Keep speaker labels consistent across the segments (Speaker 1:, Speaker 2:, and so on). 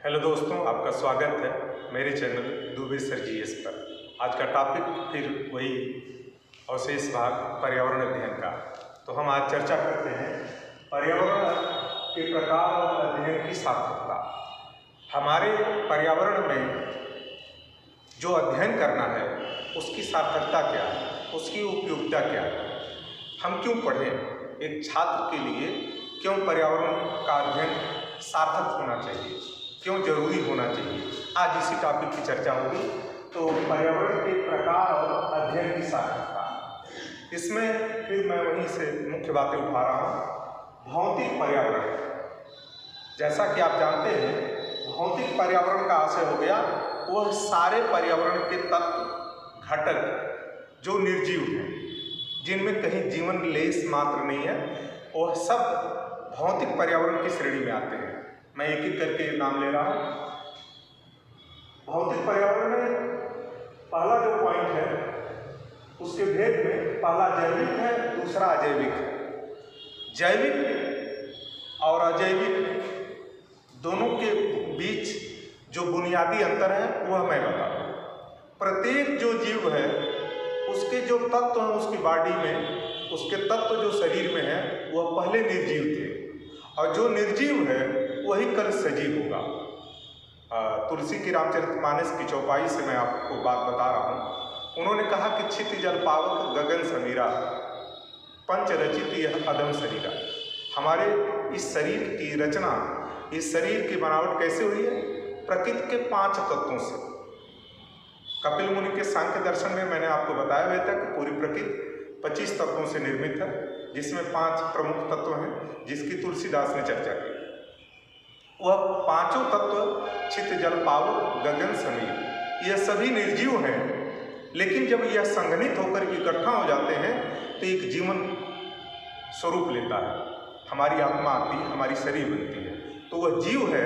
Speaker 1: Hello दोस्तों, आपका स्वागत है मेरे चैनल दुबे सर जीएस पर। आज का टॉपिक फिर वही अवशेष भाग पर्यावरण अध्ययन का। तो हम आज चर्चा करते हैं पर्यावरण के प्रकार और अध्ययन की सार्थकता। हमारे पर्यावरण में जो अध्ययन करना है उसकी सार्थकता क्या है, उसकी उपयोगिता क्या है, हम क्यों पढ़ें, एक छात्र के लिए क्यों पर्यावरण का अध्ययन सार्थक होना चाहिए, क्यों जरूरी होना चाहिए। आज इसी टॉपिक की चर्चा होगी। तो पर्यावरण के प्रकार और अध्ययन की सार्थकता, इसमें फिर मैं वहीं से मुख्य बातें उठा रहा हूँ। भौतिक पर्यावरण, जैसा कि आप जानते हैं भौतिक पर्यावरण का आशय हो गया वह सारे पर्यावरण के तत्व घटक जो निर्जीव हैं, जिनमें कहीं जीवन लेश मात्र नहीं है, वह सब भौतिक पर्यावरण की श्रेणी में आते हैं। मैं एक एक करके नाम ले रहा हूँ। भौतिक पर्यावरण में पहला जो पॉइंट है उसके भेद में पहला जैविक है, दूसरा अजैविक है। जैविक और अजैविक दोनों के बीच जो बुनियादी अंतर है वह मैं बताऊँ। प्रत्येक जो जीव है उसके जो तत्व हैं उसकी बॉडी में, उसके तत्व जो शरीर में है वह पहले निर्जीव थे, और जो निर्जीव है वही कल सजीव होगा। तुलसी की रामचरितमानस की चौपाई से मैं आपको बात बता रहा हूँ। उन्होंने कहा कि छित जल पावक गगन समीरा, पंच रचित यह अदम शरीरा। हमारे इस शरीर की रचना, इस शरीर की बनावट कैसे हुई है? प्रकृति के 5 तत्वों से। कपिल मुनि के सांख्य दर्शन में मैंने आपको बताया हुआ था कि पूरी प्रकृति 25 तत्वों से निर्मित है, जिसमें 5 प्रमुख तत्व हैं जिसकी तुलसीदास ने चर्चा की। वह 5 तत्व छित जल पावक गगन समीर, यह सभी निर्जीव हैं, लेकिन जब यह संघनित होकर इकट्ठा हो जाते हैं तो एक जीवन स्वरूप लेता है। हमारी आत्मा आती है, हमारी शरीर बनती है, तो वह जीव है।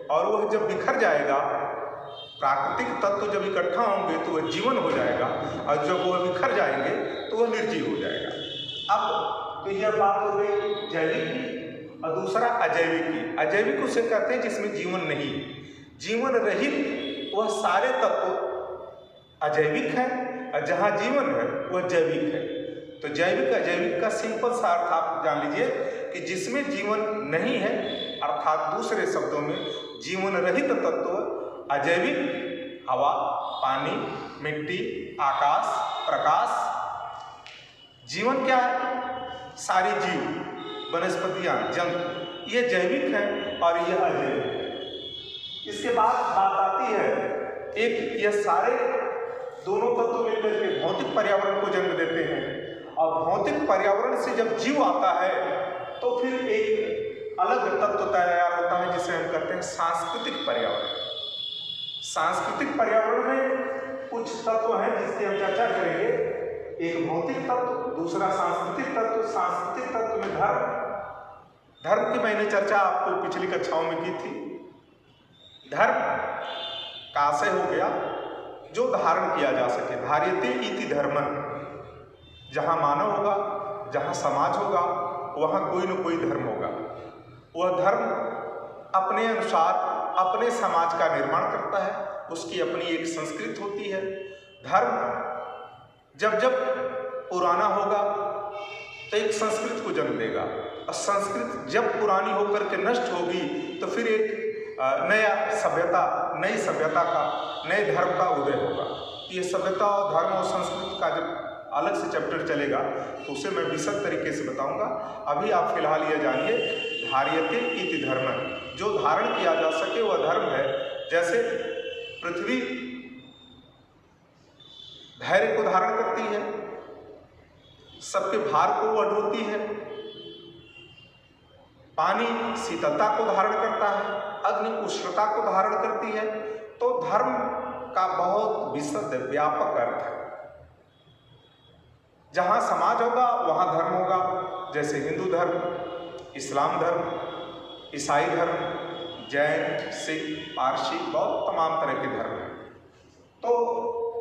Speaker 1: और वह जब बिखर जाएगा, प्राकृतिक तत्व जब इकट्ठा होंगे तो वह जीवन हो जाएगा, और जब वह बिखर जाएंगे तो वह निर्जीव हो जाएगा। अब तो यह बात हो गई जैविक की, और दूसरा अजैविक की। अजैविक उसे कहते हैं जिसमें जीवन नहीं, जीवन रहित वह सारे तत्व अजैविक हैं, और जहाँ जीवन है वह जैविक है। तो जैविक अजैविक का सिंपल सा अर्थ आप जान लीजिए कि जिसमें जीवन नहीं है, अर्थात दूसरे शब्दों में जीवन रहित तत्व अजैविक, हवा, पानी, मिट्टी, आकाश, प्रकाश। जीवन क्या है? सारे जीव, वनस्पतियाँ, जंतु, ये जैविक हैं और यह अजैविक है। इसके बाद बात आती है, एक यह सारे दोनों तत्व मिलकर के भौतिक पर्यावरण को जन्म देते हैं, और भौतिक पर्यावरण से जब जीव आता है तो फिर एक अलग तत्व तैयार होता है जिसे हम कहते हैं सांस्कृतिक पर्यावरण। सांस्कृतिक पर्यावरण में कुछ तत्व हैं जिसकी हम चर्चा करेंगे। एक भौतिक तत्व, दूसरा सांस्कृतिक तत्व। सांस्कृतिक तत्व में धर्म की मैंने चर्चा आपको पिछली कक्षाओं में की थी। धर्म का आशय हो गया जो धारण किया जा सके, धार्यते इति धर्मः। जहाँ मानव होगा, जहाँ समाज होगा, वहाँ कोई न कोई धर्म होगा। वह धर्म अपने अनुसार अपने समाज का निर्माण करता है, उसकी अपनी एक संस्कृति होती है। धर्म जब जब पुराना होगा तो एक संस्कृति को जन्म देगा, और संस्कृति जब पुरानी होकर के नष्ट होगी तो फिर एक नया सभ्यता, नई सभ्यता का, नए धर्म का उदय होगा। ये सभ्यता और धर्म और संस्कृति का जब अलग से चैप्टर चलेगा तो उसे मैं विशद तरीके से बताऊंगा। अभी आप फिलहाल ये जानिए, धार्यते इति धर्मः, जो धारण किया जा सके वह धर्म है। जैसे पृथ्वी धैर्य को धारण करती है, सबके भार को वह ढोती है। पानी शीतलता को धारण करता है, अग्नि उष्णता को धारण करती है। तो धर्म का बहुत विशद व्यापक अर्थ है। जहाँ समाज होगा वहाँ धर्म होगा, जैसे हिंदू धर्म, इस्लाम धर्म, ईसाई धर्म, जैन, सिख, पारसी, बहुत तमाम तरह के धर्म हैं। तो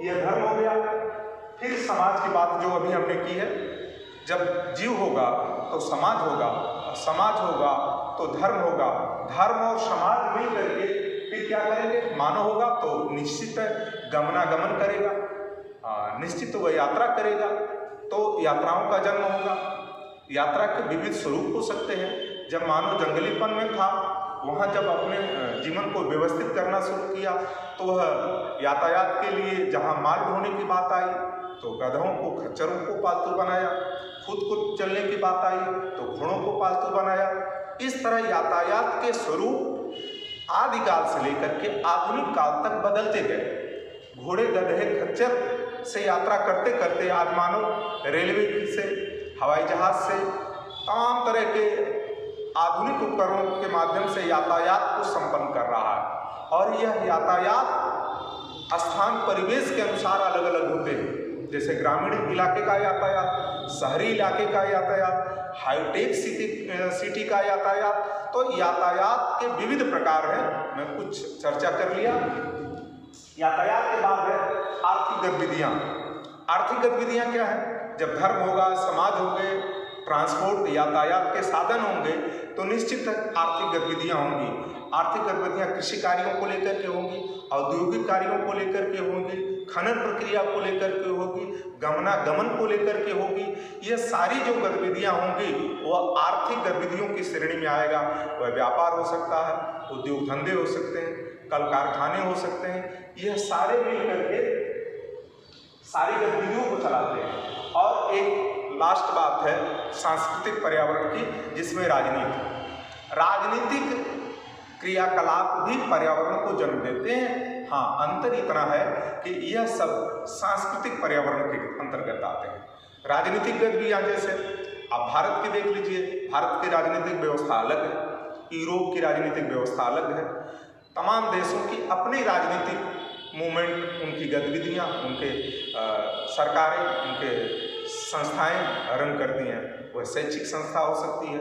Speaker 1: यह धर्म हो गया। फिर समाज की बात जो अभी हमने की है, जब जीव होगा तो समाज होगा, और समाज होगा तो धर्म होगा। धर्म और समाज मिल करके फिर क्या करेंगे, मानव होगा तो निश्चित गमनागमन करेगा, निश्चित वह यात्रा करेगा, तो यात्राओं का जन्म होगा। यात्रा के विविध स्वरूप हो सकते हैं। जब मानव जंगलीपन में था, वहाँ जब अपने जीवन को व्यवस्थित करना शुरू किया तो वह यातायात के लिए जहाँ माल ढोने की बात आई तो गधों को, खच्चरों को पालतू बनाया, खुद को चलने की बात आई तो घोड़ों को पालतू बनाया। इस तरह यातायात के स्वरूप आदिकाल से लेकर के आधुनिक काल तक बदलते गए। घोड़े, गधे, खच्चर से यात्रा करते करते आज मानव रेलवे से, हवाई जहाज से, तमाम तरह के आधुनिक उपकरणों के माध्यम से यातायात को संपन्न कर रहा है। और यह यातायात स्थान परिवेश के अनुसार अलग अलग होते हैं। जैसे ग्रामीण इलाके का यातायात, शहरी इलाके का यातायात, हाईटेक सिटी का यातायात। तो यातायात के विविध प्रकार हैं, मैं कुछ चर्चा कर लिया। यातायात के बाद है आर्थिक गतिविधियाँ। आर्थिक गतिविधियाँ क्या है? जब धर्म होगा, समाज होंगे, ट्रांसपोर्ट यातायात के साधन होंगे तो निश्चित आर्थिक गतिविधियाँ होंगी। आर्थिक गतिविधियाँ कृषि कार्यों को लेकर के होंगी, औद्योगिक कार्यों को लेकर के होंगी, खनन प्रक्रिया को लेकर के होगी, गमनागमन को लेकर के होगी। ये सारी जो गतिविधियाँ होंगी वह आर्थिक गतिविधियों की श्रेणी में आएगा। वह व्यापार हो सकता है, उद्योग धंधे हो सकते हैं, कल कारखाने हो सकते हैं। यह सारे मिलकर के सारी गतिविधियों को चलाते हैं। और एक लास्ट बात है सांस्कृतिक पर्यावरण की, जिसमें राजनीतिक क्रियाकलाप भी पर्यावरण को जन्म देते हैं। हाँ, अंतर इतना है कि यह सब सांस्कृतिक पर्यावरण के अंतर्गत आते हैं। राजनीतिक गतिविधियाँ जैसे आप भारत की देख लीजिए, भारत की राजनीतिक व्यवस्था अलग है, यूरोप की राजनीतिक व्यवस्था अलग है। तमाम देशों की अपनी राजनीतिक मूवमेंट, उनकी गतिविधियाँ, उनके सरकारें, उनके संस्थाएं रन करती हैं। वह शैक्षिक संस्था हो सकती है,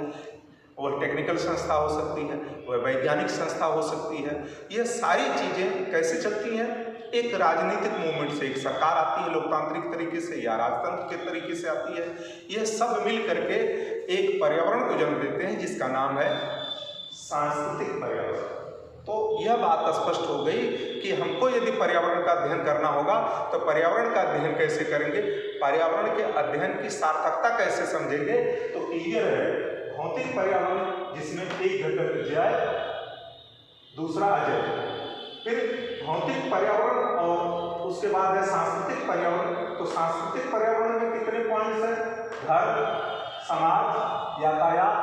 Speaker 1: वह टेक्निकल संस्था हो सकती है, वह वैज्ञानिक संस्था हो सकती है। ये सारी चीज़ें कैसे चलती हैं? एक राजनीतिक मूवमेंट से एक सरकार आती है लोकतांत्रिक तरीके से या राजतंत्र के तरीके से आती है। ये सब मिल करके एक पर्यावरण को जन्म देते हैं जिसका नाम है सांस्कृतिक पर्यावरण। तो यह बात स्पष्ट हो गई कि हमको यदि पर्यावरण का अध्ययन करना होगा तो पर्यावरण का अध्ययन कैसे करेंगे, पर्यावरण के अध्ययन की सार्थकता कैसे समझेंगे। तो क्लियर है, भौतिक पर्यावरण जिसमें एक घटक जय, दूसरा अजय, फिर भौतिक पर्यावरण और उसके बाद है सांस्कृतिक पर्यावरण। तो सांस्कृतिक पर्यावरण में कितने पॉइंट्स हैं? धर्म, समाज, यातायात,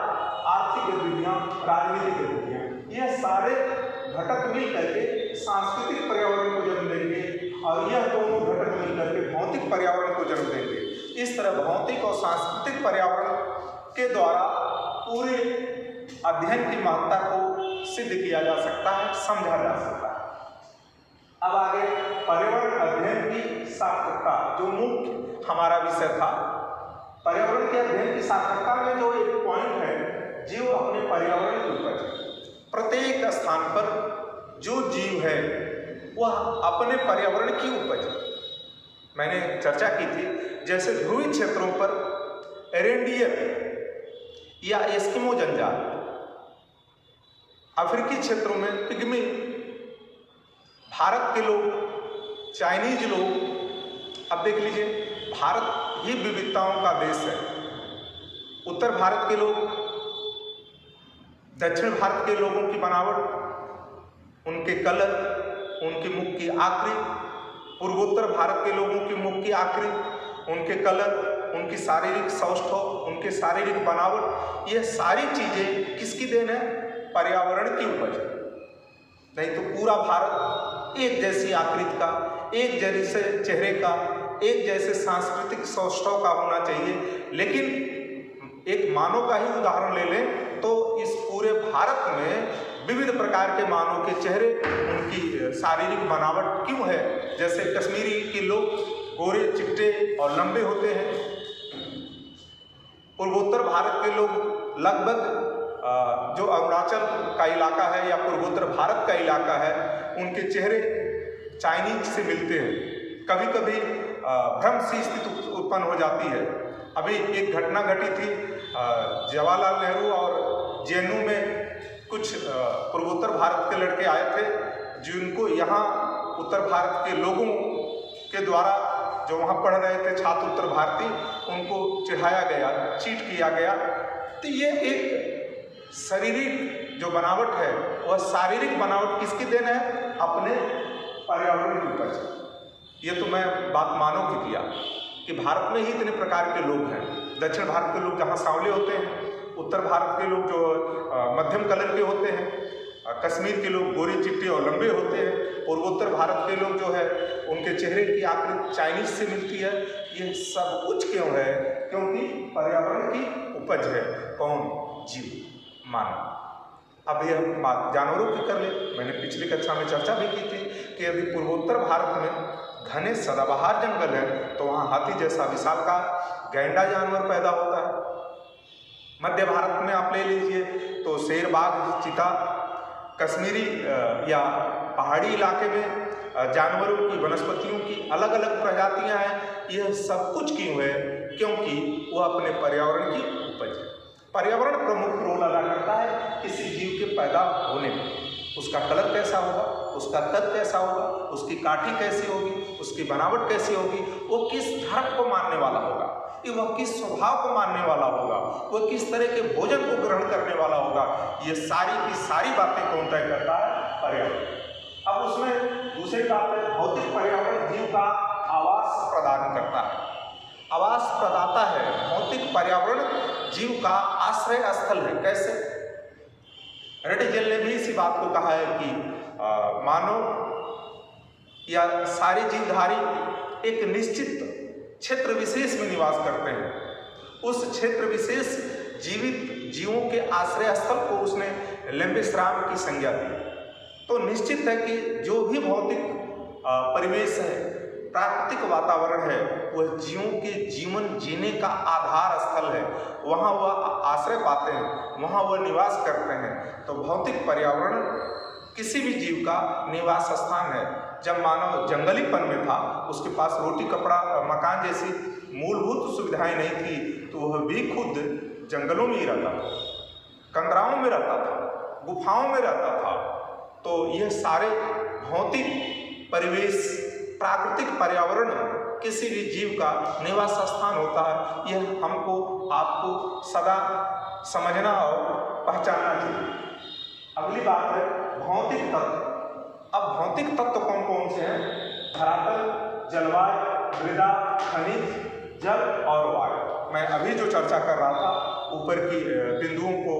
Speaker 1: आर्थिक गतिविधियाँ, राजनीतिक गतिविधियाँ। ये सारे घटक मिल करके सांस्कृतिक पर्यावरण को जन्म देंगे और यह दोनों घटक मिल करके भौतिक पर्यावरण को जन्म देंगे। इस तरह भौतिक और सांस्कृतिक पर्यावरण के द्वारा पूरे अध्ययन की महत्ता को सिद्ध किया जा सकता है, समझा जा सकता है। अब आगे पर्यावरण अध्ययन की सार्थकता, जो मुख्य हमारा विषय था। पर्यावरण के अध्ययन की सार्थकता में जो एक पॉइंट है, जीव अपने पर्यावरण की उपज। प्रत्येक स्थान पर जो जीव है वह अपने पर्यावरण की उपज। मैंने चर्चा की थी, जैसे ध्रुवीय क्षेत्रों पर रेंडियर या एस्किमो जनजाति, अफ्रीकी क्षेत्रों में पिग्मी, भारत के लोग, चाइनीज लोग। अब देख लीजिए, भारत ही विविधताओं का देश है। उत्तर भारत के लोग, दक्षिण भारत के लोगों की बनावट, उनके कलर, उनकी मुख की आकृति, पूर्वोत्तर भारत के लोगों की मुख की आकृति, उनके कलर, उनकी शारीरिक सौष्ठव, उनके शारीरिक बनावट, ये सारी चीज़ें किसकी देन है? पर्यावरण की उपज। नहीं तो पूरा भारत एक जैसी आकृति का, एक जैसे चेहरे का, एक जैसे सांस्कृतिक सौष्ठव का होना चाहिए। लेकिन एक मानव का ही उदाहरण ले लें तो इस पूरे भारत में विविध प्रकार के मानव के चेहरे, उनकी शारीरिक बनावट क्यों है? जैसे कश्मीरी के लोग गोरे, चिट्टे और लंबे होते हैं। पूर्वोत्तर भारत के लोग लगभग जो अरुणाचल का इलाका है या पूर्वोत्तर भारत का इलाका है, उनके चेहरे चाइनीज से मिलते हैं। कभी कभी भ्रम सी स्थिति उत्पन्न हो जाती है। अभी एक घटना घटी थी, जवाहरलाल नेहरू और जेएनयू में कुछ पूर्वोत्तर भारत के लड़के आए थे जिनको यहाँ उत्तर भारत के लोगों के द्वारा, जो वहाँ पढ़ रहे थे छात्र उत्तर भारतीय, उनको चिढ़ाया गया, चीट किया गया। तो ये एक शारीरिक जो बनावट है, वह शारीरिक बनावट किसकी देन है? अपने पर्यावरण की उपज। ये तो मैं बात मानव की किया कि भारत में ही इतने प्रकार के लोग हैं। दक्षिण भारत के लोग जहाँ सांवले होते हैं, उत्तर भारत के लोग जो मध्यम कलर के होते हैं, कश्मीर के लोग गोरे चिट्टे और लंबे होते हैं, पूर्वोत्तर भारत के लोग जो है उनके चेहरे की आकृति चाइनीज से मिलती है। ये सब कुछ क्यों है? क्योंकि पर्यावरण की उपज है। कौन? जीव, मानव। अब यह बात जानवरों की कर ले, मैंने पिछली कक्षा में चर्चा भी की थी कि यदि पूर्वोत्तर भारत में घने सदाबहार जंगल है तो वहाँ हाथी जैसा विशालकाय गैंडा जानवर पैदा होता है। मध्य भारत में आप ले लीजिए तो शेर, बाघ, चीता, कश्मीरी या पहाड़ी इलाके में जानवरों की, वनस्पतियों की अलग अलग प्रजातियां हैं। यह सब कुछ क्यों है? क्योंकि वह अपने पर्यावरण की उपज है। पर्यावरण प्रमुख रोल अदा करता है किसी जीव के पैदा होने में। उसका कलर कैसा होगा, उसका कद कैसा होगा, उसकी काठी कैसी होगी, उसकी बनावट कैसी होगी, वो किस धर्म को मानने वाला होगा, वह किस स्वभाव को मानने वाला होगा, वह किस तरह के भोजन को ग्रहण करने वाला होगा, ये सारी की सारी बातें कौन तय करता है? पर्यावरण। अब उसमें दूसरी बात है, भौतिक पर्यावरण जीव का आवास प्रदान करता है, आवास प्रदाता है। भौतिक पर्यावरण जीव का आश्रय स्थल है। कैसे? रेडिजेल ने भी इसी बात को कहा है कि मानव या सारे जीवधारी एक निश्चित क्षेत्र विशेष में निवास करते हैं। उस क्षेत्र विशेष जीवित जीवों के आश्रय स्थल को उसने लेम्बेश्राम की संज्ञा दी। तो निश्चित है कि जो भी भौतिक परिवेश है, प्राकृतिक वातावरण है, वह जीवों के जीवन जीने का आधार स्थल है। वहाँ वह आश्रय पाते हैं, वहाँ वह निवास करते हैं। तो भौतिक पर्यावरण किसी भी जीव का निवास स्थान है। जब मानव जंगलीपन में था, उसके पास रोटी, कपड़ा, मकान जैसी मूलभूत सुविधाएं नहीं थी, तो वह भी खुद जंगलों में ही रहता था, कंदराओं में रहता था, गुफाओं में रहता था। तो यह सारे भौतिक परिवेश, प्राकृतिक पर्यावरण किसी भी जीव का निवास स्थान होता है। यह हमको, आपको सदा समझना और पहचानना चाहिए। अगली बात है भौतिक तत्व। अब भौतिक तत्व कौन कौन से हैं? धरातल, जलवायु, मृदा, खनिज, जल और वायु। मैं अभी जो चर्चा कर रहा था ऊपर की बिंदुओं को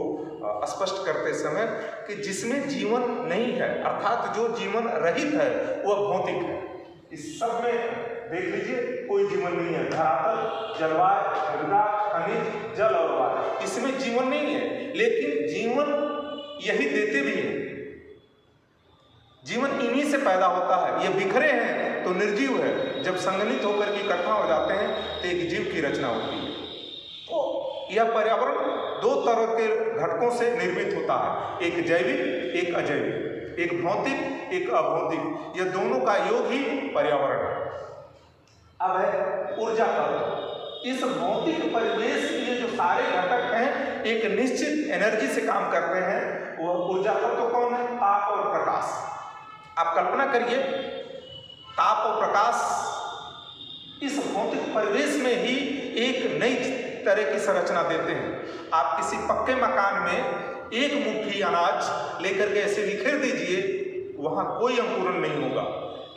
Speaker 1: स्पष्ट करते समय कि जिसमें जीवन नहीं है, अर्थात जो जीवन रहित है, वह भौतिक है। इस सब में देख लीजिए कोई जीवन नहीं है। धरातल, जलवायु, मृदा, खनिज, जल और वायु, इसमें जीवन नहीं है, लेकिन जीवन यही देते भी हैं। जीवन इन्हीं से पैदा होता है। ये बिखरे हैं तो निर्जीव है, जब संगठित होकर के इकट्ठा हो जाते हैं तो एक जीव की रचना होती है। तो यह पर्यावरण दो तरह के घटकों से निर्मित होता है, एक जैविक, एक अजैविक, एक भौतिक, एक अभौतिक। यह दोनों का योग ही पर्यावरण है। अब है ऊर्जा तत्व। इस भौतिक परिवेश के जो सारे घटक हैं एक निश्चित एनर्जी से काम करते हैं। वह ऊर्जा तत्व कौन है? ताप और प्रकाश। आप कल्पना करिए, ताप और प्रकाश इस भौतिक परिवेश में ही एक नई तरह की संरचना देते हैं। आप किसी पक्के मकान में एक मुट्ठी अनाज लेकर के ऐसे बिखेर दीजिए, वहाँ कोई अंकुरण नहीं होगा।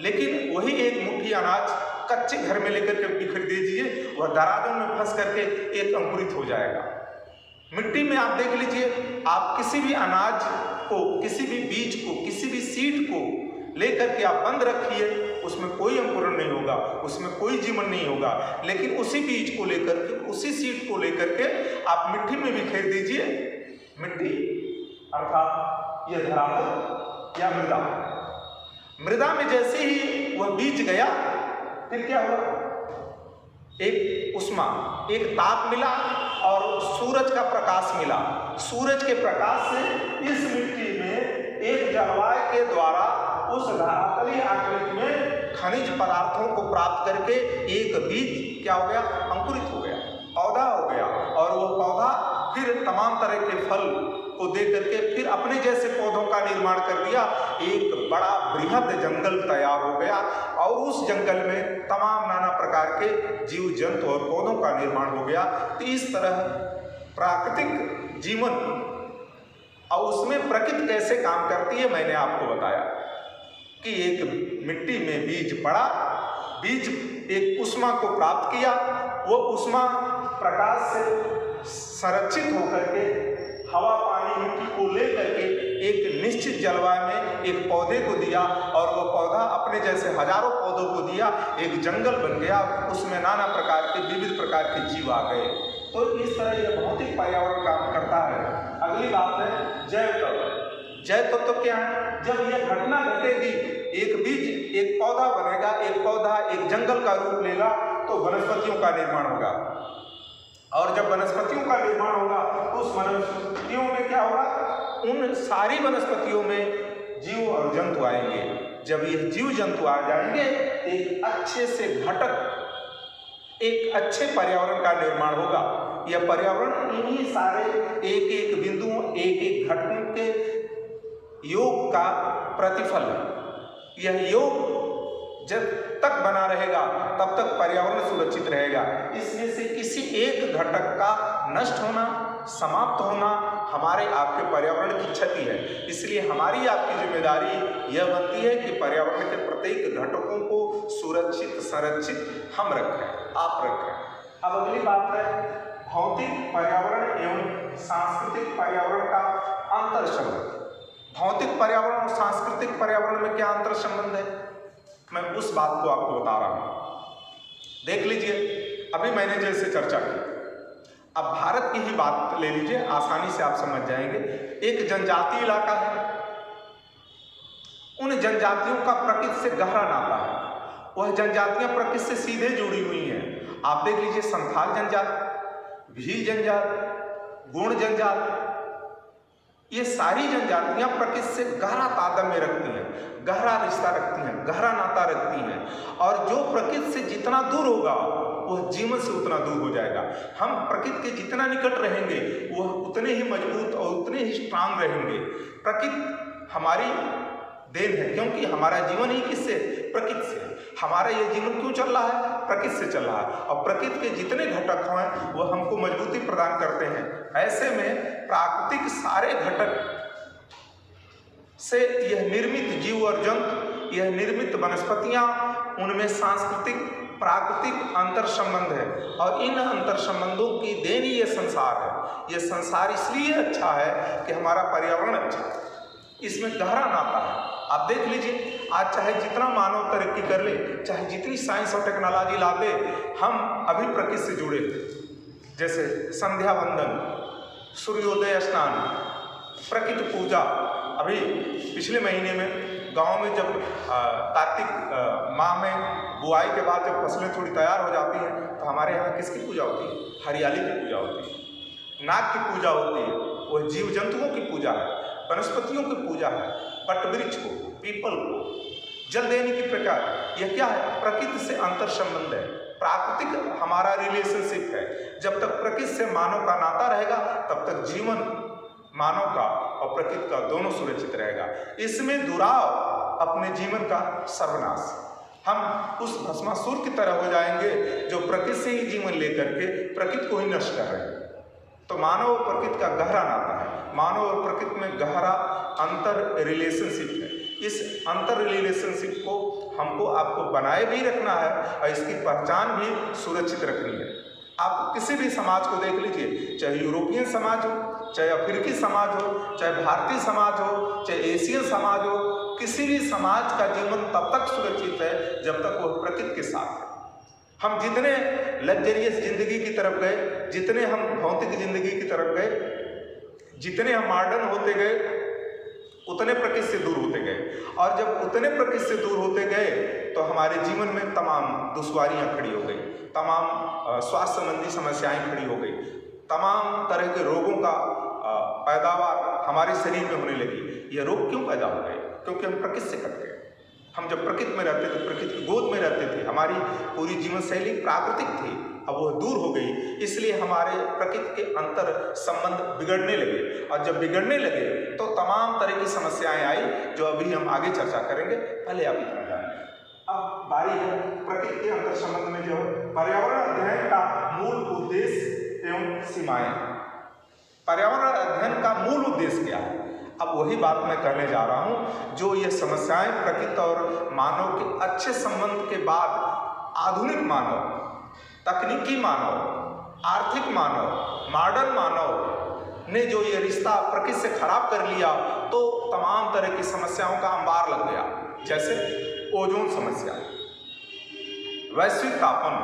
Speaker 1: लेकिन वही एक मुट्ठी अनाज कच्चे घर में लेकर के बिखेर दीजिए, वह दरारों में फंस करके एक अंकुरित हो जाएगा। मिट्टी में आप देख लीजिए, आप किसी भी अनाज को, किसी भी बीज को, किसी भी सीड को लेकर के आप बंद रखिए, उसमें कोई अंकुरण नहीं होगा, उसमें कोई जीवन नहीं होगा। लेकिन उसी बीज को लेकर के, उसी सीड को लेकर के आप मिट्टी में बिखेर दीजिए, मिट्टी अर्थात यह धरातल या मृदा, मृदा में जैसे ही वह बीज गया, फिर क्या हुआ? एक उष्मा, एक ताप मिला और सूरज का प्रकाश मिला। सूरज के प्रकाश से इस मिट्टी में एक जलवायु के द्वारा उस धरातलीय आकृति में खनिज पदार्थों को प्राप्त करके एक बीज क्या हो गया? अंकुरित हो गया, पौधा हो गया। और वह पौधा फिर तमाम तरह के फल को दे करके फिर अपने जैसे पौधों का निर्माण कर दिया। एक बड़ा बृहद जंगल तैयार हो गया और उस जंगल में तमाम नाना प्रकार के जीव जंतु और पौधों का निर्माण हो गया। तो इस तरह प्राकृतिक जीवन और उसमें प्रकृति कैसे काम करती है मैंने आपको बताया कि एक मिट्टी में बीज पड़ा, बीज एक ऊष्मा को प्राप्त किया, वो ऊष्मा प्रकाश से संरक्षित होकर के हवा पानी मिट्टी को लेकर के एक निश्चित जलवायु में एक पौधे को दिया और वो पौधा अपने जैसे हजारों पौधों को दिया, एक जंगल बन गया, उसमें नाना प्रकार के विविध प्रकार के जीव आ गए। तो इस तरह यह भौतिक पर्यावरण काम करता है। अगली बात है जैव तत्व। जैव तत्व क्या है? जब यह घटना घटेगी, एक बीज एक पौधा बनेगा, एक पौधा एक जंगल का रूप लेगा तो वनस्पतियों का निर्माण होगा। और जब वनस्पतियों का निर्माण होगा तो उस वनस्पतियों में क्या होगा? उन सारी वनस्पतियों में जीव और जंतु आएंगे। जब ये जीव जंतु आ जाएंगे एक अच्छे से घटक, एक अच्छे पर्यावरण का निर्माण होगा। यह पर्यावरण इन्हीं सारे एक एक बिंदुओं, एक एक घटकों के योग का प्रतिफल है। यह योग जब तक बना रहेगा तब तक पर्यावरण सुरक्षित रहेगा। इसमें से किसी एक घटक का नष्ट होना, समाप्त होना हमारे आपके पर्यावरण की क्षति है। इसलिए हमारी आपकी जिम्मेदारी यह बनती है कि पर्यावरण के प्रत्येक घटकों को सुरक्षित, संरक्षित हम रखें, आप रखें। अब अगली बात है भौतिक पर्यावरण एवं सांस्कृतिक पर्यावरण का अंतर संबंध। भौतिक पर्यावरण और सांस्कृतिक पर्यावरण में क्या अंतर संबंध है, मैं उस बात को आपको बता रहा हूं। देख लीजिए, अभी मैंने जैसे चर्चा की, अब भारत की ही बात ले लीजिए, आसानी से आप समझ जाएंगे। एक जनजातीय इलाका है, उन जनजातियों का प्रकृति से गहरा नाता है। वह जनजातियां प्रकृति से सीधे जुड़ी हुई हैं। आप देख लीजिए, संथाल जनजाति, भील जनजाति, गोंड जनजाति, ये सारी जनजातियां प्रकृति से गहरा तादात्म्य रखती हैं, गहरा रिश्ता रखती हैं, गहरा नाता रखती हैं। और जो प्रकृति से जितना दूर होगा वह जीवन से उतना दूर हो जाएगा। हम प्रकृति के जितना निकट रहेंगे वह उतने ही मजबूत और उतने ही स्ट्रांग रहेंगे। प्रकृति हमारी देन है, क्योंकि हमारा जीवन ही किससे? प्रकृति से। हमारा ये जीवन क्यों चल रहा है? प्रकृति से चल रहा है। और प्रकृति के जितने घटक हैं वह हमको मजबूती प्रदान करते हैं। ऐसे में प्राकृतिक सारे घटक से यह निर्मित जीव और जंतु, यह निर्मित वनस्पतियां, उनमें सांस्कृतिक प्राकृतिक अंतर संबंध है। और इन अंतर संबंधों की देन ही यह संसार है। यह संसार इसलिए अच्छा है कि हमारा पर्यावरण अच्छा है, इसमें गहरा नाता है। आप देख लीजिए, आज चाहे जितना मानव तरक्की कर ले, चाहे जितनी साइंस और टेक्नोलॉजी ला दे, हम अभी प्रकृति से जुड़े थे। जैसे संध्या वंदन, सूर्योदय स्नान, प्रकृति पूजा। अभी पिछले महीने में गांव में जब कार्तिक माह में बुआई के बाद जब फसलें थोड़ी तैयार हो जाती हैं तो हमारे यहाँ किसकी पूजा होती है? हरियाली की पूजा होती है, नाग की पूजा होती है। वह जीव जंतुओं की पूजा है, वनस्पतियों की पूजा है, वट वृक्ष को, पीपल को जल देने की प्रकार। यह क्या है? प्रकृति से अंतर संबंध है, प्राकृतिक हमारा रिलेशनशिप है। जब तक प्रकृति से मानव का नाता रहेगा तब तक जीवन मानव का और प्रकृति का दोनों सुरक्षित रहेगा। इसमें दुराव अपने जीवन का सर्वनाश। हम उस भस्मासुर की तरह हो जाएंगे जो प्रकृति से ही जीवन लेकर के प्रकृति को ही नष्ट कर रहे हैं। तो मानव और प्रकृति का गहरा नाता है, मानव और प्रकृति में गहरा अंतर रिलेशनशिप है। इस अंतर रिलेशनशिप को हमको आपको बनाए भी रखना है और इसकी पहचान भी सुरक्षित रखनी है। आप किसी भी समाज को देख लीजिए, चाहे यूरोपियन समाज हो, चाहे अफ्रीकी समाज हो, चाहे भारतीय समाज हो, चाहे एशियन समाज हो, किसी भी समाज का जीवन तब तक सुरक्षित है जब तक वह प्रकृति के साथ है। हम जितने लग्जरियस जिंदगी की तरफ गए, जितने हम भौतिक जिंदगी की तरफ गए, जितने हम मॉडर्न होते गए, उतने प्रकृति से दूर होते गए। और जब उतने प्रकृति से दूर होते गए तो हमारे जीवन में तमाम दुश्वारियां खड़ी हो गई, तमाम स्वास्थ्य संबंधी समस्याएं खड़ी हो गई, तमाम तरह के रोगों का पैदावार हमारे शरीर में होने लगी। ये रोग क्यों पैदा हो गए? क्योंकि हम प्रकृति से कट गए। हम जब प्रकृति में रहते थे, प्रकृति की गोद में रहते थे, हमारी पूरी जीवन शैली प्राकृतिक थी। अब वो दूर हो गई, इसलिए हमारे प्रकृति के अंतर संबंध बिगड़ने लगे, और जब बिगड़ने लगे तो तमाम तरह की समस्याएं आई जो अभी हम आगे चर्चा करेंगे। पहले आप इतना जानिए। अब बारी है प्रकृति के अंतर संबंध में जो पर्यावरण अध्ययन का मूल उद्देश्य एवं सीमाएं। पर्यावरण अध्ययन का मूल उद्देश्य क्या है? अब वही बात मैं कहने जा रहा हूं, जो ये समस्याएं प्रकृति और मानव के अच्छे संबंध के बाद आधुनिक मानव, तकनीकी मानव, आर्थिक मानव, मॉडर्न मानव ने जो ये रिश्ता प्रकृति से खराब कर लिया, तो तमाम तरह की समस्याओं का अंबार लग गया। जैसे ओजोन समस्या, वैश्विक तापन,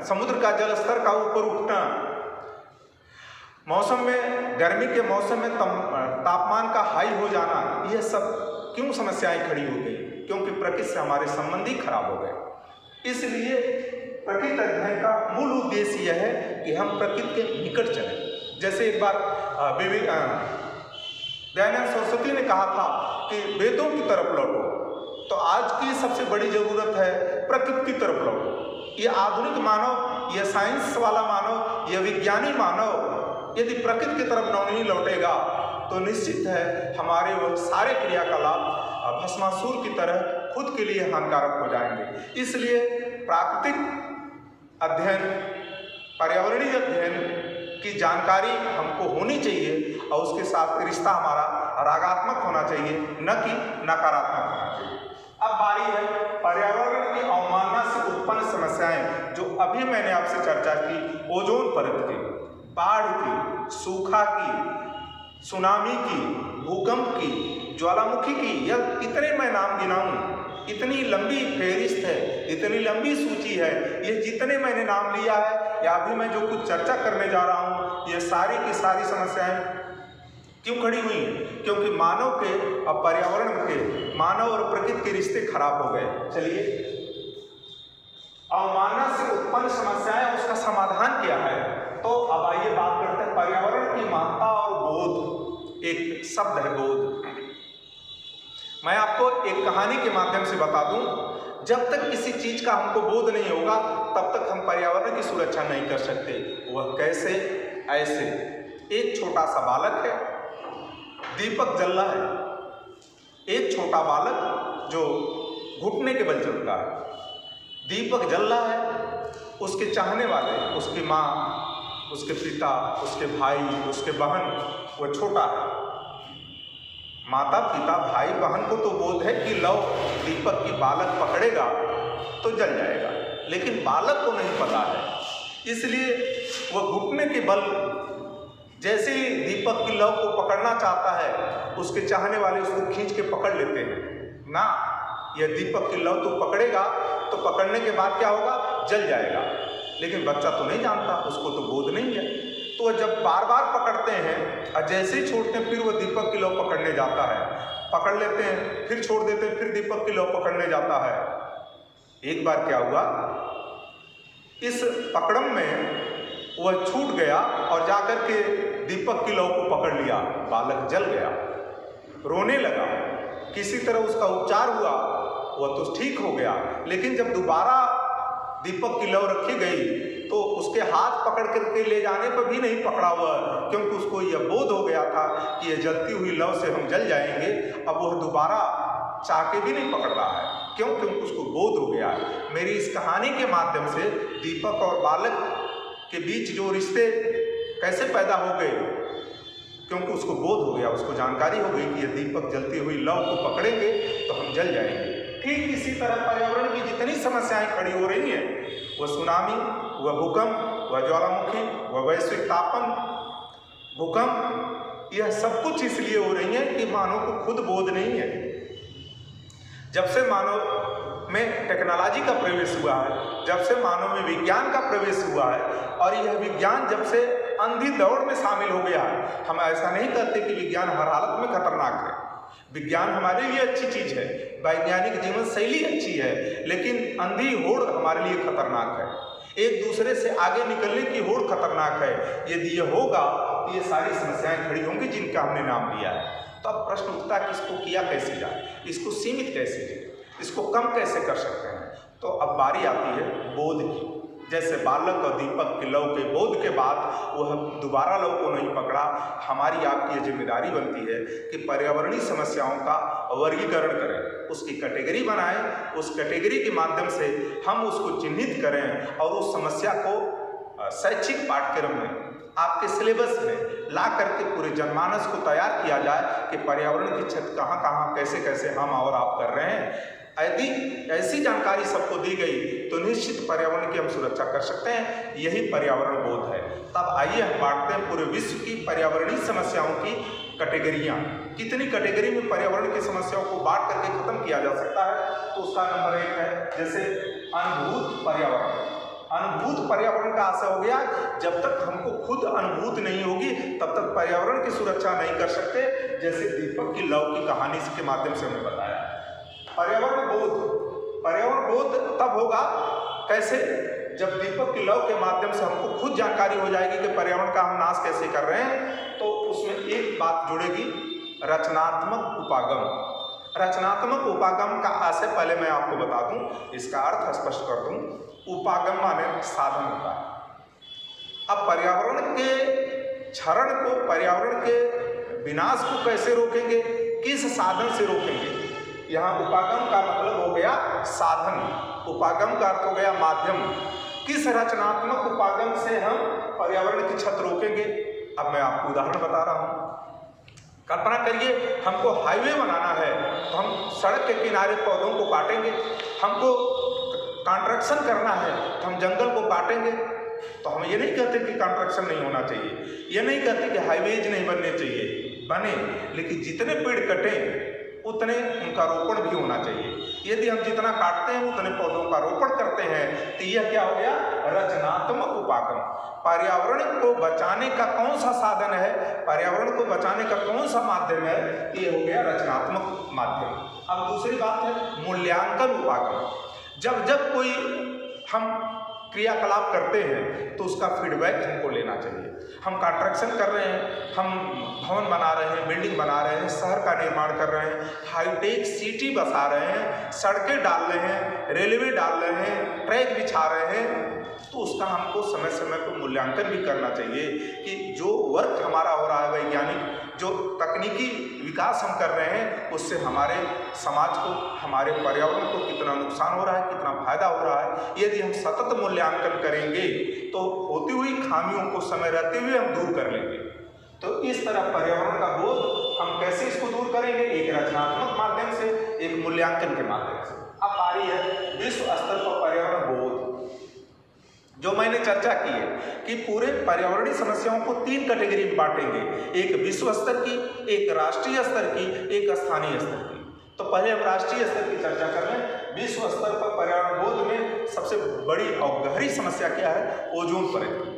Speaker 1: समुद्र का जल स्तर का ऊपर उठना, मौसम में, गर्मी के मौसम में तापमान का हाई हो जाना, यह सब क्यों समस्याएं खड़ी हो गई? क्योंकि प्रकृति से हमारे संबंध ही खराब हो गए। इसलिए प्रकृति अध्ययन का मूल उद्देश्य यह है कि हम प्रकृति के निकट चलें। जैसे एक बार दयानंद सरस्वती ने कहा था कि वेदों की तरफ लौटो, तो आज की सबसे बड़ी जरूरत है प्रकृति की तरफ लौटो। ये आधुनिक मानव, ये साइंस वाला मानव, ये विज्ञानी मानव यदि प्रकृति की तरफ नहीं लौटेगा तो निश्चित है हमारे वो सारे क्रियाकलाप भस्मासुर की तरह खुद के लिए हानिकारक हो जाएंगे। इसलिए प्राकृतिक अध्ययन, पर्यावरणीय अध्ययन की जानकारी हमको होनी चाहिए, और उसके साथ रिश्ता हमारा रागात्मक होना चाहिए, न कि नकारात्मक होना चाहिए। अब बारी है पर्यावरण की अवमानना से उत्पन्न समस्याएं, जो अभी मैंने आपसे चर्चा की, ओजोन परत की, बाढ़ की, सूखा की, सुनामी की, भूकंप की, ज्वालामुखी की, या इतने मैं नाम गिनाऊं, इतनी लंबी फेहरिस्त है, इतनी लंबी सूची है। ये जितने मैंने नाम लिया है या अभी मैं जो कुछ चर्चा करने जा रहा हूं, ये सारी की सारी समस्याएं क्यों खड़ी हुई? क्योंकि मानव के और पर्यावरण के, मानव और प्रकृति के रिश्ते खराब हो गए। चलिए, अवमानना से उत्पन्न समस्याएं, उसका समाधान क्या है? तो अब आइए बात करते हैं पर्यावरण की महत्ता और बोध। एक शब्द है बोध। मैं आपको एक कहानी के माध्यम से बता दूं, जब तक किसी चीज का हमको बोध नहीं होगा तब तक हम पर्यावरण की सुरक्षा नहीं कर सकते। वह कैसे? ऐसे, एक छोटा सा बालक है, दीपक जल रहा है। एक छोटा बालक जो घुटने के बल चलता है, दीपक जल रहा है। उसके चाहने वाले, उसकी माँ, उसके पिता, उसके भाई, उसके बहन, वो छोटा है। माता पिता भाई बहन को तो बोध है कि लो दीपक की बालक पकड़ेगा तो जल जाएगा, लेकिन बालक को नहीं पता है। इसलिए वह घुटने के बल जैसे ही दीपक की लौ को पकड़ना चाहता है, उसके चाहने वाले उसको खींच के पकड़ लेते हैं ना। यह दीपक की लौ तो पकड़ेगा तो पकड़ने के बाद क्या होगा? जल जाएगा। लेकिन बच्चा तो नहीं जानता, उसको तो बोध नहीं है। तो वह जब बार बार पकड़ते हैं और जैसे ही छोड़ते हैं, फिर वह दीपक की लौ पकड़ने जाता है। पकड़ लेते हैं, फिर छोड़ देते हैं, फिर दीपक की लौ पकड़ने जाता है। एक बार क्या हुआ, इस पकड़म में वह छूट गया और जाकर के दीपक की लौ को पकड़ लिया। बालक जल गया, रोने लगा। किसी तरह उसका उपचार हुआ, वह तो ठीक हो गया। लेकिन जब दोबारा दीपक की लौ रखी गई तो उसके हाथ पकड़ करके ले जाने पर भी नहीं पकड़ा हुआ, क्योंकि उसको यह बोध हो गया था कि यह जलती हुई लौ से हम जल जाएंगे। अब वह दोबारा चाह के भी नहीं पकड़ रहा है। क्यों? क्योंकि उसको बोध हो गया है। मेरी इस कहानी के माध्यम से दीपक और बालक के बीच जो रिश्ते कैसे पैदा हो गए, क्योंकि उसको बोध हो गया, उसको जानकारी हो गई कि ये दीपक जलती हुई लौ को पकड़ेंगे तो हम जल जाएंगे। ठीक इसी तरह पर्यावरण की जितनी समस्याएं खड़ी हो रही हैं, वह सुनामी, वह भूकंप, वह ज्वालामुखी, वह वैश्विक तापन, भूकंप, यह सब कुछ इसलिए हो रही है कि मानव को खुद बोध नहीं है। जब से मानव में टेक्नोलॉजी का प्रवेश हुआ है, जब से मानव में विज्ञान का प्रवेश हुआ है, और यह विज्ञान जब से अंधी दौड़ में शामिल हो गया है, हम ऐसा नहीं कहते कि विज्ञान हर हालत में खतरनाक है। विज्ञान हमारे लिए अच्छी चीज है, वैज्ञानिक जीवन शैली अच्छी है, लेकिन अंधी होड़ हमारे लिए खतरनाक है। एक दूसरे से आगे निकलने की होड़ खतरनाक है। यदि ये होगा तो ये सारी समस्याएं खड़ी होंगी जिनका हमने नाम लिया है। तो अब प्रश्न उठता है कि इसको किया कैसे जाए, इसको सीमित कैसे जाए, इसको कम कैसे कर सकते हैं? तो अब बारी आती है बोध की। जैसे बालक और दीपक के लौ के बोध के बाद वह दोबारा लौ को नहीं पकड़ा, हमारी आपकी ये जिम्मेदारी बनती है कि पर्यावरणीय समस्याओं का वर्गीकरण करें, उसकी कैटेगरी बनाएं, उस कैटेगरी के माध्यम से हम उसको चिन्हित करें और उस समस्या को शैक्षिक पाठ्यक्रम में, आपके सिलेबस में ला करके पूरे जनमानस को तैयार किया जाए कि पर्यावरण की क्षति कहाँ कहाँ कैसे कैसे हम और आप कर रहे हैं। यदि ऐसी जानकारी सबको दी गई तो निश्चित पर्यावरण की हम सुरक्षा कर सकते हैं। यही पर्यावरण बोध है। तब आइए हम बांटते हैं पूरे विश्व की पर्यावरणीय समस्याओं की कैटेगरियाँ। कितनी कैटेगरी में पर्यावरण की समस्याओं को बांट करके खत्म किया जा सकता है, तो उसका नंबर 1 है जैसे अनुभूत पर्यावरण। अनुभूत पर्यावरण का आशय हो गया, जब तक हमको खुद अनुभूत नहीं होगी तब तक पर्यावरण की सुरक्षा नहीं कर सकते। जैसे दीपक की लौ की कहानी के माध्यम से हमने बताया। पर्यावरण बोध तब होगा कैसे, जब दीपक की लौ के माध्यम से हमको खुद जानकारी हो जाएगी कि पर्यावरण का हम नाश कैसे कर रहे हैं। तो उसमें एक बात जुड़ेगी, रचनात्मक उपागम। रचनात्मक उपागम का आशय पहले मैं आपको बता दूं, इसका अर्थ स्पष्ट कर दूं। उपागम माने साधन होता है। अब पर्यावरण के क्षरण को, पर्यावरण के विनाश को कैसे रोकेंगे, किस साधन से रोकेंगे। यहाँ उपागम का मतलब हो गया साधन, उपागम का अर्थ हो गया माध्यम। किस रचनात्मक उपागम से हम पर्यावरण की क्षति रोकेंगे। अब मैं आपको उदाहरण बता रहा हूँ। कल्पना करिए हमको हाईवे बनाना है तो हम सड़क के किनारे पौधों को काटेंगे। हमको कंस्ट्रक्शन करना है तो हम जंगल को काटेंगे। तो हम ये नहीं कहते कि कंस्ट्रक्शन नहीं होना चाहिए, ये नहीं कहते कि हाईवेज नहीं बनने चाहिए, बने, लेकिन जितने पेड़ कटें उतने उनका रोपण भी होना चाहिए। यदि हम जितना काटते हैं उतने पौधों का रोपण करते हैं तो यह क्या हो गया, रचनात्मक उपागम। पर्यावरण को बचाने का कौन सा साधन है, पर्यावरण को बचाने का कौन सा माध्यम है, ये हो गया रचनात्मक माध्यम। अब दूसरी बात है मूल्यांकन उपागम। जब जब कोई हम क्रियाकलाप करते हैं तो उसका फीडबैक हमको लेना चाहिए। हम कंस्ट्रक्शन कर रहे हैं, हम भवन बना रहे हैं, बिल्डिंग बना रहे हैं, शहर का निर्माण कर रहे हैं, हाईटेक सिटी बसा रहे हैं, सड़कें डाल रहे हैं, रेलवे डाल रहे हैं, ट्रैक बिछा रहे हैं, तो उसका हमको समय समय पर मूल्यांकन भी करना चाहिए कि जो वर्क हमारा हो रहा है, वैज्ञानिक जो तकनीकी विकास हम कर रहे हैं, उससे हमारे समाज को, हमारे पर्यावरण को कितना नुकसान हो रहा है, कितना फायदा हो रहा है। यदि हम सतत मूल्यांकन करेंगे तो होती हुई खामियों को समय रहते हुए हम दूर कर लेंगे। तो इस तरह पर्यावरण का बोध हम कैसे इसको दूर करेंगे, एक रचनात्मक माध्यम से, एक मूल्यांकन के माध्यम से। अब बारी है विश्व स्तर पर पर्यावरण बोध। जो मैंने चर्चा की है कि पूरे पर्यावरणीय समस्याओं को 3 कैटेगरी में बांटेंगे, एक विश्व स्तर की, एक राष्ट्रीय स्तर की, एक स्थानीय स्तर की। तो पहले हम राष्ट्रीय स्तर की चर्चा कर लें। विश्व स्तर पर पर्यावरण बोध में सबसे बड़ी और गहरी समस्या क्या है, ओजोन परत।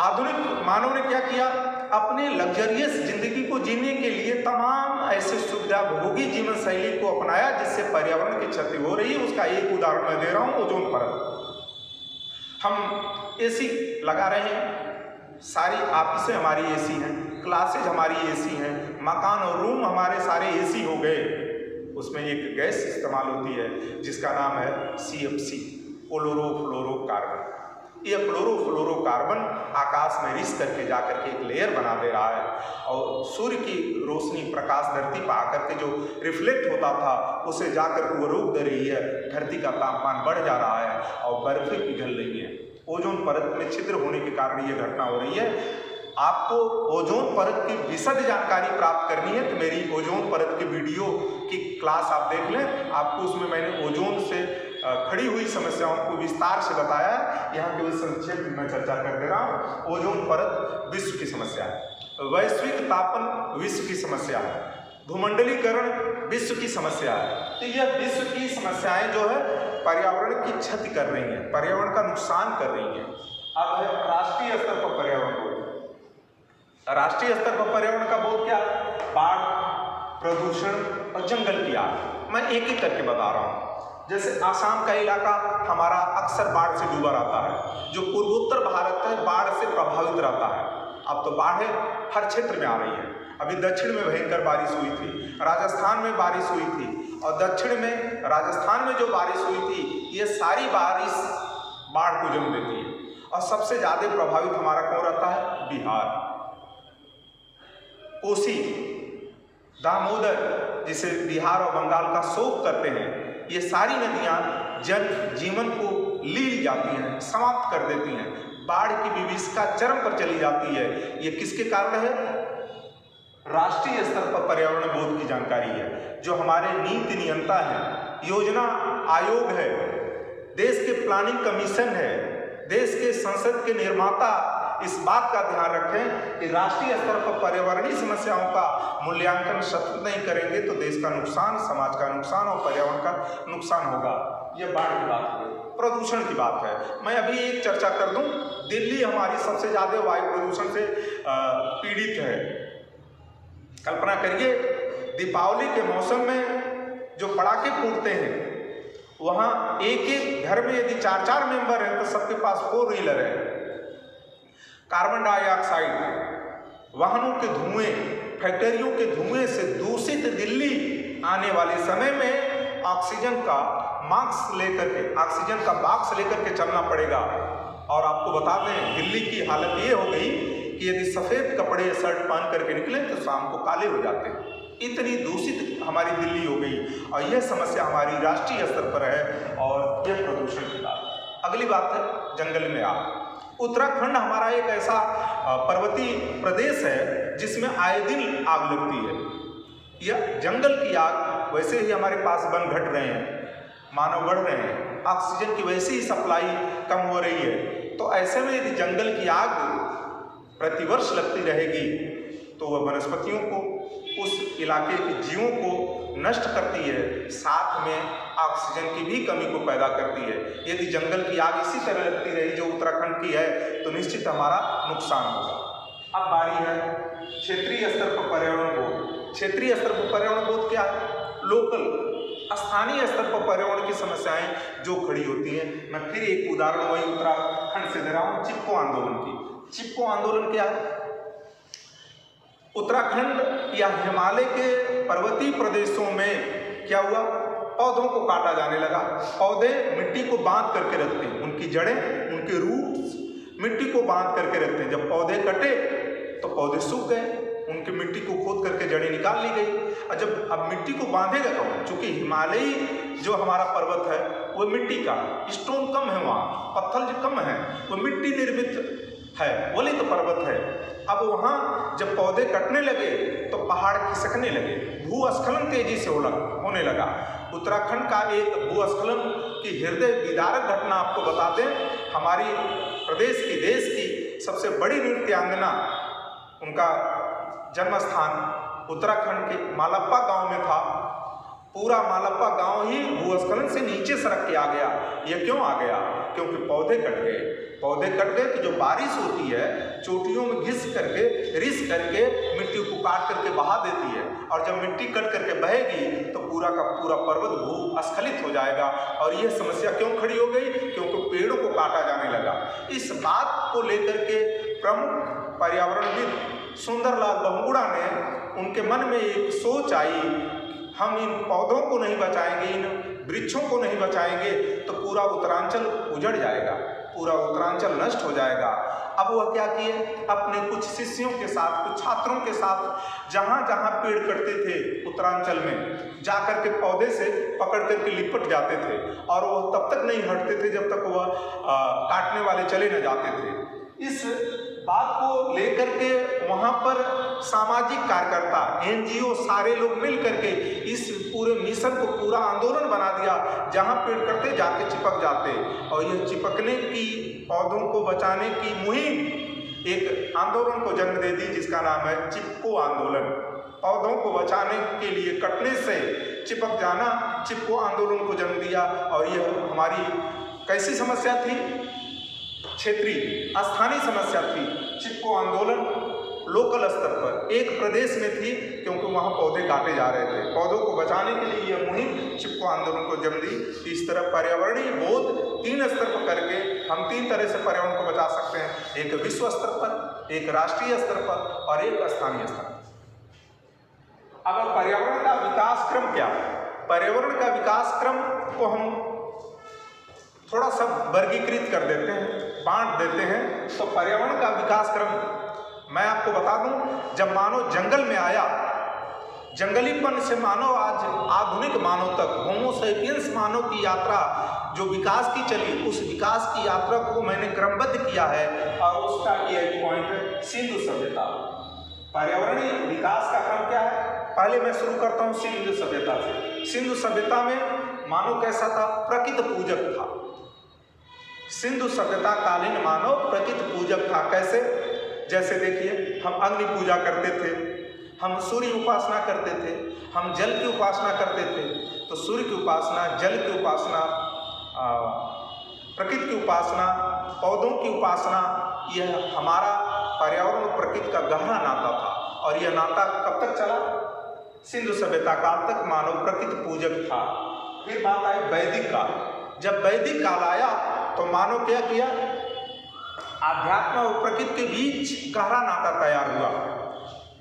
Speaker 1: आधुनिक मानव ने क्या किया, अपने लग्जरियस जिंदगी को जीने के लिए तमाम ऐसे सुविधाभोगी जीवन शैली को अपनाया जिससे पर्यावरण की क्षति हो रही है। उसका एक उदाहरण मैं दे रहा हूँ, ओजोन परत। हम एसी लगा रहे हैं, सारी ऑफिसें हमारी एसी हैं, क्लासेज हमारी एसी हैं, मकान और रूम हमारे सारे एसी हो गए। उसमें एक गैस इस्तेमाल होती है जिसका नाम है CFC, क्लोरोफ्लोरोकार्बन। ये क्लोरोफ्लोरोकार्बन आकाश में रिस करके जाकर के एक लेयर बना दे रहा है और सूर्य की रोशनी, प्रकाश धरती पर आकर के जो रिफ्लेक्ट होता था उसे जाकर के वो रोक दे रही है। धरती का तापमान बढ़ जा रहा है और बर्फें पिघल रही हैं। ओजोन परत में छिद्र होने के कारण ये घटना हो रही है। आपको ओजोन परत की विशद जानकारी प्राप्त करनी है तो मेरी ओजोन परत की वीडियो की क्लास आप देख लें। आपको उसमें मैंने ओजोन से खड़ी हुई समस्याओं को विस्तार से बताया है। यहाँ केवल संक्षेप में मैं चर्चा कर दे रहा हूँ। ओजोन परत विश्व की समस्या है, वैश्विक तापन विश्व की समस्या है, भूमंडलीकरण विश्व की समस्या है। तो यह विश्व की समस्याएं जो है पर्यावरण की क्षति कर रही हैं, पर्यावरण का नुकसान कर रही हैं। अब है राष्ट्रीय स्तर पर पर्यावरण बोध। राष्ट्रीय स्तर पर पर्यावरण का बोध क्या, बाढ़, प्रदूषण और जंगल की आग। मैं एक एक करके बता रहा हूँ। जैसे आसाम का इलाका हमारा अक्सर बाढ़ से डूबा रहता है। जो पूर्वोत्तर भारत है बाढ़ से प्रभावित रहता है। अब तो बाढ़ें हर क्षेत्र में आ रही है। अभी दक्षिण में भयंकर बारिश हुई थी, राजस्थान में बारिश हुई थी और दक्षिण में राजस्थान में जो बारिश हुई थी, ये सारी बारिश बाढ़ को जन्म देती है। और सबसे ज्यादा प्रभावित हमारा कौन रहता है? बिहार। कोसी, दामोदर, जिसे बिहार और बंगाल का शोक करते हैं, ये सारी नदियां जन जीवन को ली जाती हैं, समाप्त कर देती हैं, बाढ़ की विभीषिका चरम पर चली जाती है। ये किसके कारण है? राष्ट्रीय स्तर पर पर्यावरण बोध की जानकारी है, जो हमारे नीति नियंता है, योजना आयोग है, देश के प्लानिंग कमीशन है, देश के संसद के निर्माता इस बात का ध्यान रखें कि राष्ट्रीय स्तर पर पर्यावरणीय समस्याओं का मूल्यांकन सतत नहीं करेंगे तो देश का नुकसान, समाज का नुकसान और पर्यावरण का नुकसान होगा। यह बाढ़ की बात है, प्रदूषण की बात है। मैं अभी एक चर्चा कर दूं, दिल्ली हमारी सबसे ज्यादा वायु प्रदूषण से पीड़ित है। कल्पना करिए, दीपावली के मौसम में जो पटाखे फूटते हैं, वहां एक एक घर में यदि 4-4 मेंबर हैं तो सबके पास 4 व्हीलर है। कार्बन डाइऑक्साइड, वाहनों के धुएं, फैक्ट्रियों के धुएं से दूषित दिल्ली आने वाले समय में ऑक्सीजन का मास्क लेकर के, ऑक्सीजन का बॉक्स लेकर के चलना पड़ेगा। और आपको बता दें, दिल्ली की हालत ये हो गई कि यदि सफेद कपड़े शर्ट पहन करके निकले तो शाम को काले हो जाते हैं। इतनी दूषित हमारी दिल्ली हो गई और यह समस्या हमारी राष्ट्रीय स्तर पर है और यह प्रदूषण की बात। अगली बात है जंगल में आग। उत्तराखंड हमारा एक ऐसा पर्वतीय प्रदेश है जिसमें आए दिन आग लगती है। यह जंगल की आग, वैसे ही हमारे पास वन घट रहे हैं, मानव बढ़ रहे हैं, ऑक्सीजन की वैसे ही सप्लाई कम हो रही है, तो ऐसे में यदि जंगल की आग प्रतिवर्ष लगती रहेगी तो वह वनस्पतियों को, उस इलाके के जीवों को नष्ट करती है, साथ में ऑक्सीजन की भी कमी को पैदा करती है। यदि जंगल की आग इसी तरह लगती रही जो उत्तराखंड की है तो निश्चित हमारा नुकसान होगा। अब बारी है क्षेत्रीय स्तर पर पर्यावरण बोध। क्षेत्रीय स्तर पर पर्यावरण बोध क्या है? लोकल, स्थानीय स्तर पर पर्यावरण की समस्याएं जो खड़ी होती हैं। मैं फिर एक उदाहरण वही उत्तराखंड से दे रहा हूँ, चिपको आंदोलन की। चिपको आंदोलन क्या है? उत्तराखंड या हिमालय के पर्वतीय प्रदेशों में क्या हुआ? पौधों को काटा जाने लगा। पौधे मिट्टी को बांध करके रखते हैं, उनकी जड़ें, उनके रूट्स मिट्टी को बांध करके रखते हैं। जब पौधे कटे तो पौधे सूख गए, उनकी मिट्टी को खोद करके जड़ें निकाल ली गई। और जब अब मिट्टी को बांधेगा कौन? चूंकि हिमालयी जो हमारा पर्वत है वो मिट्टी का, स्टोन कम है, वहाँ पत्थर जो कम है, वो मिट्टी निर्मित है, वलित पर्वत है। अब वहाँ जब पौधे कटने लगे तो पहाड़ खिसकने लगे, भूस्खलन तेजी से होने लगा। उत्तराखंड का एक भूस्खलन की हृदय विदारक घटना आपको बता दें। हमारी प्रदेश की, देश की सबसे बड़ी नृत्यांगना, उनका जन्म स्थान उत्तराखंड के मालप्पा गांव में था। पूरा मालप्पा गांव ही भूस्खलन से नीचे सरक के आ गया। यह क्यों आ गया? क्योंकि पौधे कट गए। पौधे कट गए तो जो बारिश होती है चोटियों में घिस करके, रिस करके मिट्टी को काट करके बहा देती है, और जब मिट्टी कट करके बहेगी तो पूरा का पूरा पर्वत भूस्खलित हो जाएगा। और यह समस्या क्यों खड़ी हो गई? क्योंकि पेड़ों को काटा जाने लगा। इस बात को लेकर के प्रमुख पर्यावरणविद सुंदरलाल बहुगुणा ने, उनके मन में एक सोच आई, हम इन पौधों को नहीं बचाएंगे, इन वृक्षों को नहीं बचाएंगे तो पूरा उत्तरांचल उजड़ जाएगा, पूरा उत्तरांचल नष्ट हो जाएगा। अब वह क्या किए? अपने कुछ शिष्यों के साथ, कुछ छात्रों के साथ जहाँ जहाँ पेड़ कटते थे उत्तरांचल में, जाकर के पौधे से पकड़ करके लिपट जाते थे, और वह तब तक नहीं हटते थे जब तक वह काटने वाले चले न जाते थे। इस बात को लेकर के वहाँ पर सामाजिक कार्यकर्ता, NGO सारे लोग मिल करके इस पूरे मिशन को पूरा आंदोलन बना दिया। जहाँ पेड़ कटते जाके चिपक जाते, और यह चिपकने की, पौधों को बचाने की मुहिम एक आंदोलन को जन्म दे दी जिसका नाम है चिपको आंदोलन। पौधों को बचाने के लिए कटने से चिपक जाना, चिपको आंदोलन को जन्म दिया। और यह हमारी कैसी समस्या थी? क्षेत्रीय, स्थानीय समस्या थी। चिपको आंदोलन लोकल स्तर पर एक प्रदेश में थी, क्योंकि वहाँ पौधे काटे जा रहे थे। पौधों को बचाने के लिए यह मुहिम चिपको आंदोलन को जन्म दी। इस तरह पर्यावरणीय बोध 3 स्तर पर करके हम 3 तरह से पर्यावरण को बचा सकते हैं, एक विश्व स्तर पर, एक राष्ट्रीय स्तर पर और एक स्थानीय स्तर पर। अब पर्यावरण का विकास क्रम क्या है? पर्यावरण का विकास क्रम को हम थोड़ा सा वर्गीकृत कर देते हैं, बांट देते हैं। तो पर्यावरण का विकास क्रम मैं आपको बता दूं, जब मानव जंगल में आया, जंगलीपन से मानव आज आधुनिक मानव तक, होमो सैपियंस मानव की यात्रा जो विकास की चली, उस विकास की यात्रा को मैंने क्रमबद्ध किया है और उसका ये पॉइंट है सिंधु सभ्यता। पर्यावरणीय विकास का क्रम क्या है? पहले मैं शुरू करता हूँ सिंधु सभ्यता से। सिंधु सभ्यता में मानव कैसा था? प्रकृति पूजक था। सिंधु सभ्यता कालीन मानव प्रकृति पूजक था। कैसे? जैसे देखिए, हम अग्नि पूजा करते थे, हम सूर्य उपासना करते थे, हम जल की उपासना करते थे। तो सूर्य की उपासना, जल की उपासना, प्रकृति की उपासना, पौधों की उपासना, यह हमारा पर्यावरण और प्रकृति का गहरा नाता था। और यह नाता कब तक चला? सिंधु सभ्यता काल तक मानव प्रकृति पूजक था। फिर बात आई वैदिक काल। जब वैदिक काल आया तो मानव क्या किया? आध्यात्म और प्रकृति के बीच गहरा नाता तैयार हुआ।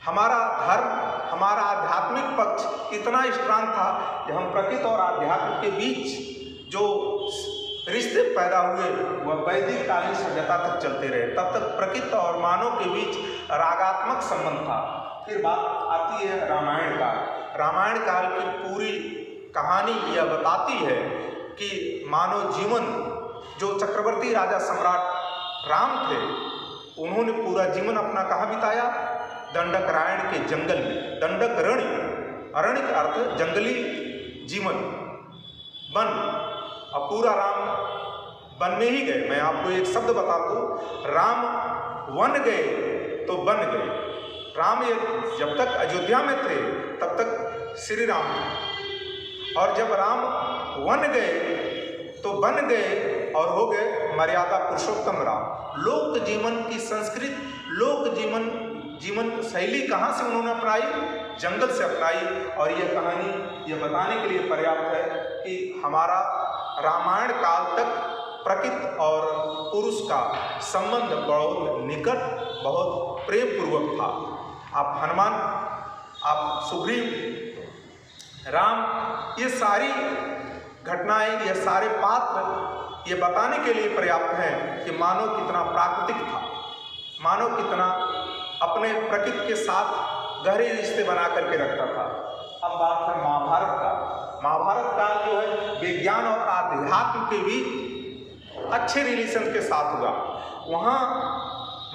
Speaker 1: हमारा धर्म, हमारा आध्यात्मिक पक्ष इतना स्ट्रांग था कि हम प्रकृति और आध्यात्म के बीच जो रिश्ते पैदा हुए वह वैदिक कालीन सभ्यता तक चलते रहे। तब तक प्रकृति और मानव के बीच रागात्मक संबंध था। फिर बात आती है रामायण काल। रामायण काल की पूरी कहानी यह बताती है कि मानव जीवन, जो चक्रवर्ती राजा सम्राट राम थे, उन्होंने पूरा जीवन अपना कहाँ बिताया? दंडकारण्य के जंगल में। दंडकारण्य, अरण्य का अर्थ जंगली जीवन, वन। अब पूरा राम वन में ही गए। मैं आपको एक शब्द बता दूं, राम वन गए तो बन गए। राम ये जब तक अयोध्या में थे तब तक श्री राम थे, और जब राम वन गए तो बन गए और हो गए मर्यादा पुरुषोत्तम राम। लोक जीवन की संस्कृत, लोक जीवन शैली कहाँ से उन्होंने अपनाई? जंगल से अपनाई। और यह कहानी यह बताने के लिए पर्याप्त है कि हमारा रामायण काल तक प्रकृति और पुरुष का संबंध बहुत निकट, बहुत प्रेम पूर्वक था। आप हनुमान, आप सुग्रीव, राम, ये सारी घटनाएं, ये सारे पात्र ये बताने के लिए पर्याप्त हैं कि मानव कितना प्राकृतिक था, मानव कितना अपने प्रकृति के साथ गहरे रिश्ते बना करके रखता था। अब बात है महाभारत का। महाभारत काल जो है विज्ञान और आध्यात्म के बीच अच्छे रिलेशन के साथ हुआ। वहाँ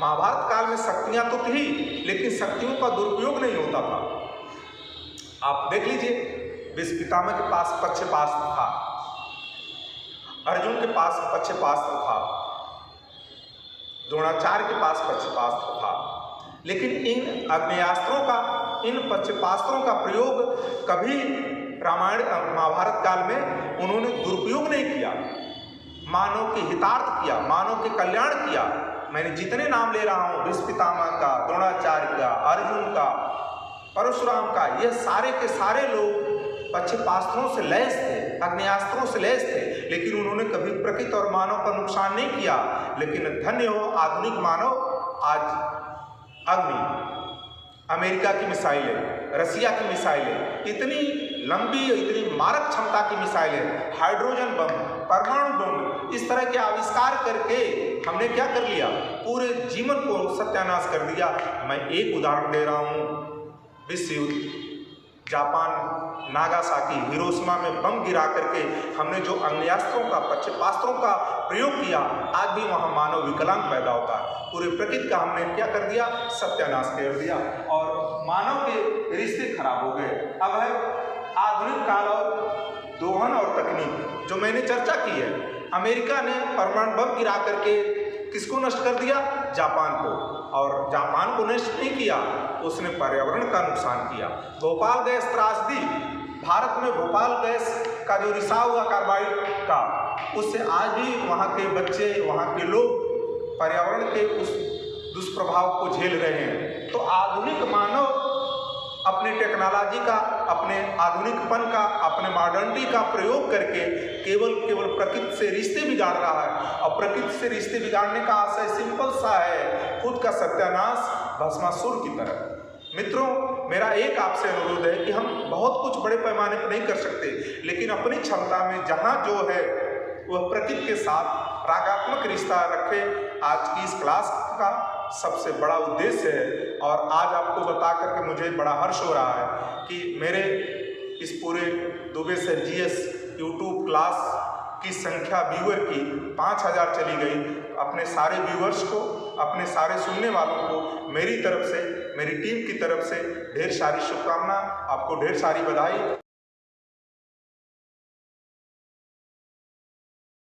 Speaker 1: महाभारत काल में शक्तियाँ तो थी, लेकिन शक्तियों का दुरुपयोग नहीं होता था। आप देख लीजिए, भीष्म पितामह के पास पक्षपास्त्र था, अर्जुन के पास पक्षपास्त्र था, द्रोणाचार्य के पास पक्षपास्त्र था, लेकिन इन आग्नेयास्त्रों का, इन पक्षपास्त्रों का प्रयोग कभी रामायण महाभारत काल में उन्होंने दुरुपयोग नहीं किया। मानव के हितार्थ किया, मानव के कल्याण किया। मैंने जितने नाम ले रहा हूँ, भीष्म पितामह का, द्रोणाचार्य का, अर्जुन का, परशुराम का, ये सारे के सारे लोग पक्षपास्त्रों से लैस थे, आग्नेयास्त्रों से लैस थे, लेकिन उन्होंने कभी प्रकृति और मानव का नुकसान नहीं किया। लेकिन धन्य हो आधुनिक मानव, आज अग्नि, अमेरिका की मिसाइलें, रसिया की मिसाइलें, इतनी लंबी, इतनी मारक क्षमता की मिसाइलें, हाइड्रोजन बम, परमाणु बम, इस तरह के आविष्कार करके हमने क्या कर लिया? पूरे जीवन को सत्यानाश कर दिया। मैं एक उदाहरण दे रहा हूँ, विश्व युद्ध, जापान नागासाकी, हिरोशिमा में बम गिरा करके हमने जो आग्नेयास्त्रों का, पक्षपास्त्रों का प्रयोग किया, आज भी वहाँ मानव विकलांग पैदा होता है। पूरे प्रकृति का हमने क्या कर दिया? सत्यानाश कर दिया और मानव के रिश्ते खराब हो गए। अब है आधुनिक काल और दोहन और तकनीक, जो मैंने चर्चा की है। अमेरिका ने परमाणु बम गिरा करके किसको नष्ट कर दिया? जापान को। और जापान को नष्ट नहीं किया, उसने पर्यावरण का नुकसान किया। भोपाल गैस त्रासदी, भारत में भोपाल गैस का जो रिसाव हुआ कार्बाइड का, उससे आज भी वहाँ के बच्चे, वहाँ के लोग पर्यावरण के उस दुष्प्रभाव को झेल रहे हैं। तो आधुनिक मानव अपने टेक्नोलॉजी का, अपने आधुनिकपन का, अपने मॉडर्निटी का प्रयोग करके केवल प्रकृति से रिश्ते बिगाड़ रहा है। और प्रकृति से रिश्ते बिगाड़ने का आशय सिंपल सा है, खुद का सत्यानाश भस्मासुर की तरह। मित्रों, मेरा एक आपसे अनुरोध है कि हम बहुत कुछ बड़े पैमाने पर नहीं कर सकते, लेकिन अपनी क्षमता में जहाँ जो है वह प्रकृति के साथ रागात्मक रिश्ता रखे। आज की इस क्लास का सबसे बड़ा उद्देश्य है, और आज आपको बता करके मुझे बड़ा हर्ष हो रहा है कि मेरे इस पूरे Dubey sir GS YouTube class की संख्या व्यूअर की 5000 चली गई। अपने सारे व्यूअर्स को, अपने सारे सुनने वालों को मेरी तरफ से, मेरी टीम की तरफ से ढेर सारी शुभकामना, आपको ढेर सारी बधाई।